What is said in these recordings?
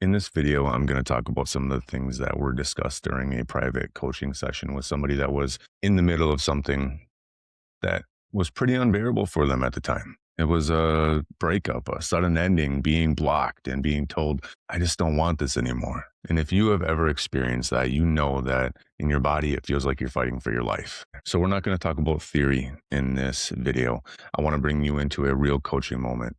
In this video, I'm going to talk about some of the things that were discussed during a private coaching session with somebody that was in the middle of something that was pretty unbearable for them at the time. It was a breakup, a sudden ending, being blocked and being told, I just don't want this anymore. And if you have ever experienced that, you know that in your body, it feels like you're fighting for your life. So we're not going to talk about theory in this video. I want to bring you into a real coaching moment.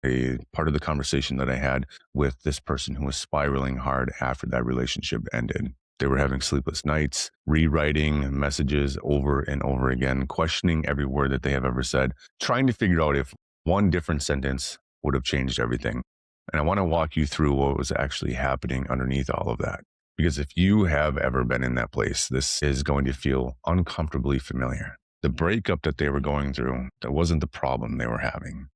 A part of the conversation that I had with this person who was spiraling hard after that relationship ended. They were having sleepless nights, rewriting messages over and over again, questioning every word that they have ever said, trying to figure out if one different sentence would have changed everything. And I want to walk you through what was actually happening underneath all of that. Because if you have ever been in that place, this is going to feel uncomfortably familiar. The breakup that they were going through, that wasn't the problem they were having.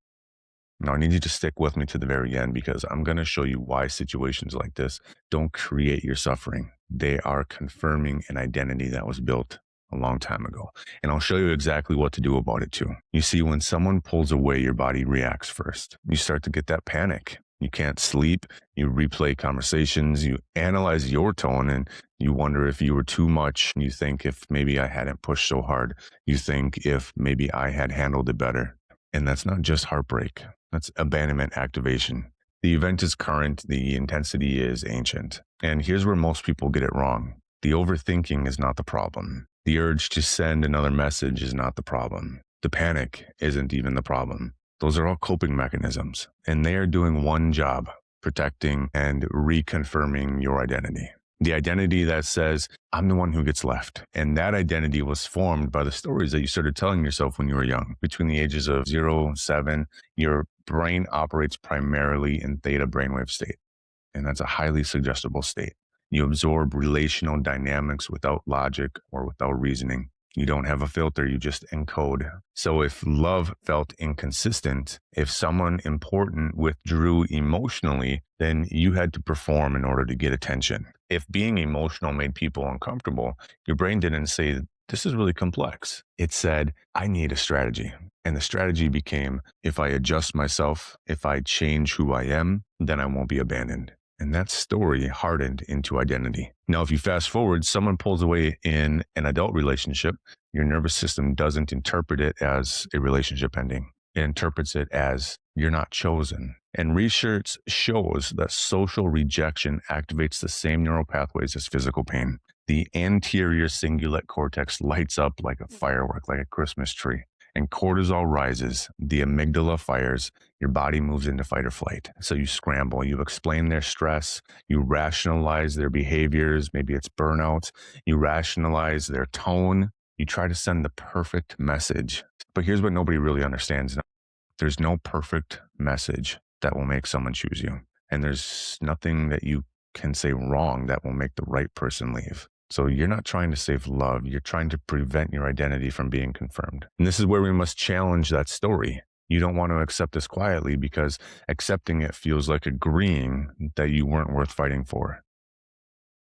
Now, I need you to stick with me to the very end because I'm going to show you why situations like this don't create your suffering. They are confirming an identity that was built a long time ago. And I'll show you exactly what to do about it too. You see, when someone pulls away, your body reacts first. You start to get that panic. You can't sleep. You replay conversations. You analyze your tone and you wonder if you were too much. You think if maybe I hadn't pushed so hard. You think if maybe I had handled it better. And that's not just heartbreak. That's abandonment activation. The event is current. The intensity is ancient. And here's where most people get it wrong. The overthinking is not the problem. The urge to send another message is not the problem. The panic isn't even the problem. Those are all coping mechanisms. And they are doing one job, protecting and reconfirming your identity. The identity that says, I'm the one who gets left. And that identity was formed by the stories that you started telling yourself when you were young. Between the ages of 0, 7, your brain operates primarily in theta brainwave state. And that's a highly suggestible state. You absorb relational dynamics without logic or without reasoning. You don't have a filter, you just encode. So if love felt inconsistent, if someone important withdrew emotionally, then you had to perform in order to get attention. If being emotional made people uncomfortable, your brain didn't say, this is really complex. It said, I need a strategy. And the strategy became, if I adjust myself, if I change who I am, then I won't be abandoned. And that story hardened into identity. Now, if you fast forward, someone pulls away in an adult relationship, your nervous system doesn't interpret it as a relationship ending. It interprets it as you're not chosen. And research shows that social rejection activates the same neural pathways as physical pain. The anterior cingulate cortex lights up like a firework, like a Christmas tree. And cortisol rises, the amygdala fires, your body moves into fight or flight. So you scramble, you explain their stress, you rationalize their behaviors, maybe it's burnout, you rationalize their tone, you try to send the perfect message. But here's what nobody really understands. There's no perfect message that will make someone choose you. And there's nothing that you can say wrong that will make the right person leave. So you're not trying to save love. You're trying to prevent your identity from being confirmed. And this is where we must challenge that story. You don't want to accept this quietly because accepting it feels like agreeing that you weren't worth fighting for.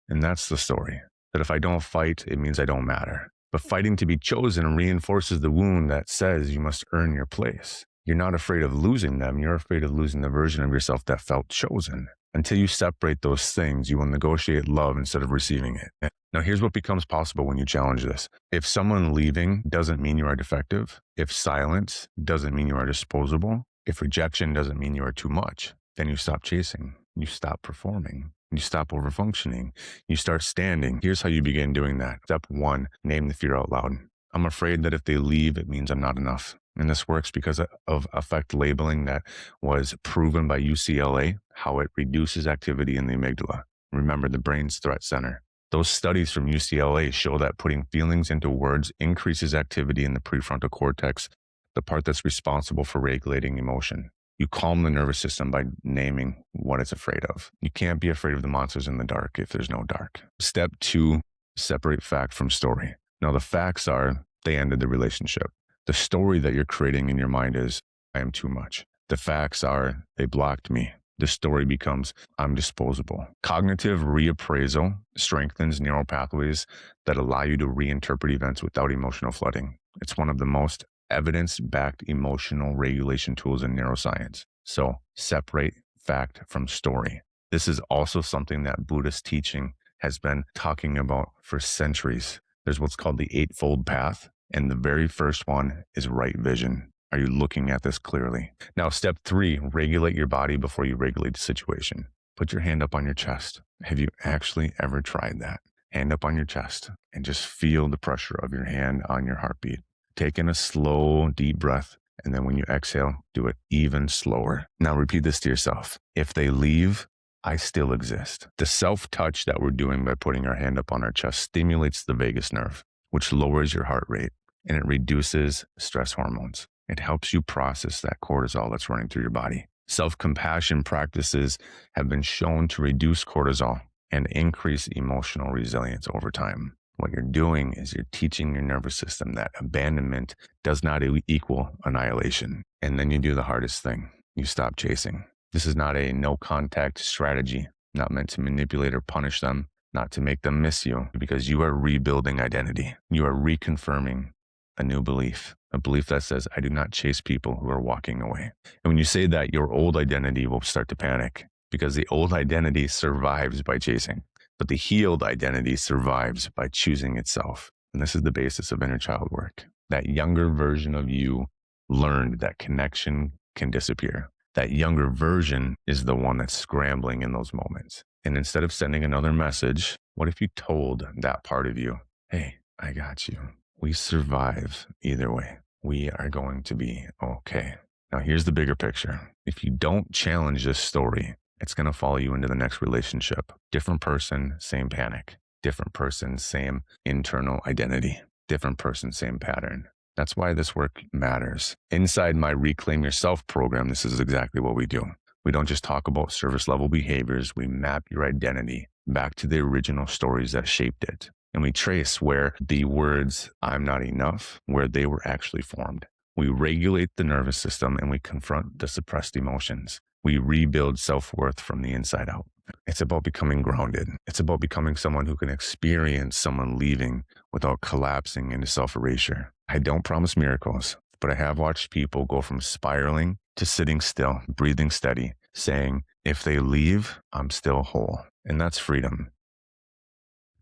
And that's the story. That if I don't fight, it means I don't matter. But fighting to be chosen reinforces the wound that says you must earn your place. You're not afraid of losing them. You're afraid of losing the version of yourself that felt chosen. Until you separate those things, you will negotiate love instead of receiving it. Now, here's what becomes possible when you challenge this. If someone leaving doesn't mean you are defective, if silence doesn't mean you are disposable, if rejection doesn't mean you are too much, then you stop chasing, you stop performing, you stop overfunctioning, you start standing. Here's how you begin doing that. Step 1, name the fear out loud. I'm afraid that if they leave, it means I'm not enough. And this works because of affect labeling that was proven by UCLA, how it reduces activity in the amygdala. Remember, the brain's threat center. Those studies from UCLA show that putting feelings into words increases activity in the prefrontal cortex, the part that's responsible for regulating emotion. You calm the nervous system by naming what it's afraid of. You can't be afraid of the monsters in the dark if there's no dark. Step 2, separate fact from story. Now, the facts are they ended the relationship. The story that you're creating in your mind is, I am too much. The facts are, they blocked me. The story becomes, I'm disposable. Cognitive reappraisal strengthens neural pathways that allow you to reinterpret events without emotional flooding. It's one of the most evidence-backed emotional regulation tools in neuroscience. So separate fact from story. This is also something that Buddhist teaching has been talking about for centuries. There's what's called the Eightfold Path, and the very first one is right vision. Are you looking at this clearly? Now, step 3, regulate your body before you regulate the situation. Put your hand up on your chest. Have you actually ever tried that? Hand up on your chest and just feel the pressure of your hand on your heartbeat. Take in a slow, deep breath. And then when you exhale, do it even slower. Now repeat this to yourself. If they leave, I still exist. The self-touch that we're doing by putting our hand up on our chest stimulates the vagus nerve, which lowers your heart rate, and it reduces stress hormones. It helps you process that cortisol that's running through your body. Self-compassion practices have been shown to reduce cortisol and increase emotional resilience over time. What you're doing is you're teaching your nervous system that abandonment does not equal annihilation. And then you do the hardest thing. You stop chasing. This is not a no contact strategy, not meant to manipulate or punish them, not to make them miss you, because you are rebuilding identity. You are reconfirming a new belief, a belief that says, I do not chase people who are walking away. And when you say that, your old identity will start to panic, because the old identity survives by chasing, but the healed identity survives by choosing itself. And this is the basis of inner child work. That younger version of you learned that connection can disappear. That younger version is the one that's scrambling in those moments. And instead of sending another message, what if you told that part of you, hey, I got you. We survive either way. We are going to be okay. Now, here's the bigger picture. If you don't challenge this story, it's going to follow you into the next relationship. Different person, same panic. Different person, same internal identity. Different person, same pattern. That's why this work matters. Inside my Reclaim Yourself program, this is exactly what we do. We don't just talk about service level behaviors. We map your identity back to the original stories that shaped it. And we trace where the words, I'm not enough, where they were actually formed. We regulate the nervous system and we confront the suppressed emotions. We rebuild self-worth from the inside out. It's about becoming grounded. It's about becoming someone who can experience someone leaving without collapsing into self-erasure. I don't promise miracles, but I have watched people go from spiraling to sitting still, breathing steady, saying, if they leave, I'm still whole. And that's freedom.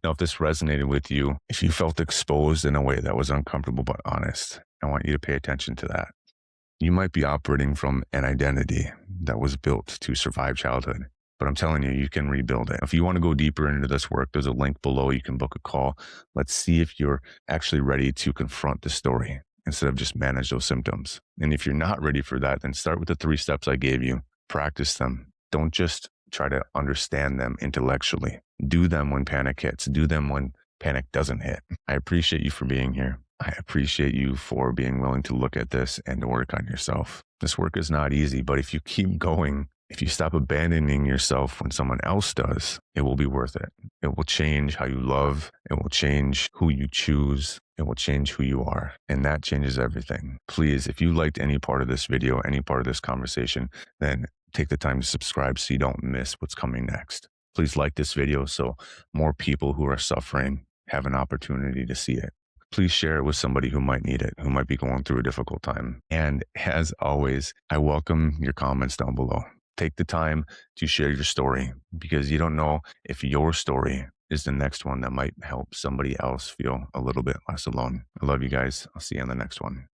Now, if this resonated with you, if you felt exposed in a way that was uncomfortable but honest, I want you to pay attention to that. You might be operating from an identity that was built to survive childhood, but I'm telling you, you can rebuild it. If you want to go deeper into this work, there's a link below. You can book a call. Let's see if you're actually ready to confront the story instead of just manage those symptoms. And if you're not ready for that, then start with the 3 steps I gave you. Practice them. Don't just try to understand them intellectually. Do them when panic hits. Do them when panic doesn't hit. I appreciate you for being here. I appreciate you for being willing to look at this and to work on yourself. This work is not easy, but if you keep going, if you stop abandoning yourself when someone else does, it will be worth it. It will change how you love. It will change who you choose. It will change who you are. And that changes everything. Please, if you liked any part of this video, any part of this conversation, then take the time to subscribe so you don't miss what's coming next. Please like this video so more people who are suffering have an opportunity to see it. Please share it with somebody who might need it, who might be going through a difficult time. And as always, I welcome your comments down below. Take the time to share your story, because you don't know if your story is the next one that might help somebody else feel a little bit less alone. I love you guys. I'll see you on the next one.